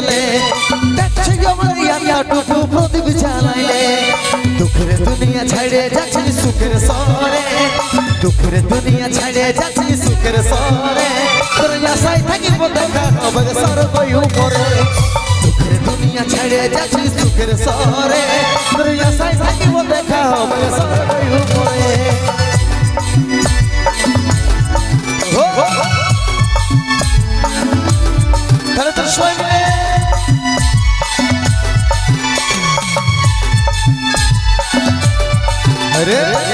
গেলে দেখছি আমার ইয়াটুকু প্রদীপ জ্বালাইলে দুঃখের দুনিয়া ছাড়ে যাচ্ছি সুখের শহরে দুঃখের দুনিয়া ছাড়ে যাচ্ছি সুখের শহরে তোর আশায় থাকিব দেখা হবে সর্বই উপরে দুঃখের দুনিয়া ছাড়ে যাচ্ছি সুখের শহরে তোর আশায় থাকিব দেখা হবে সর্বই উপরে তাহলে তোর সবাই মিলে अरे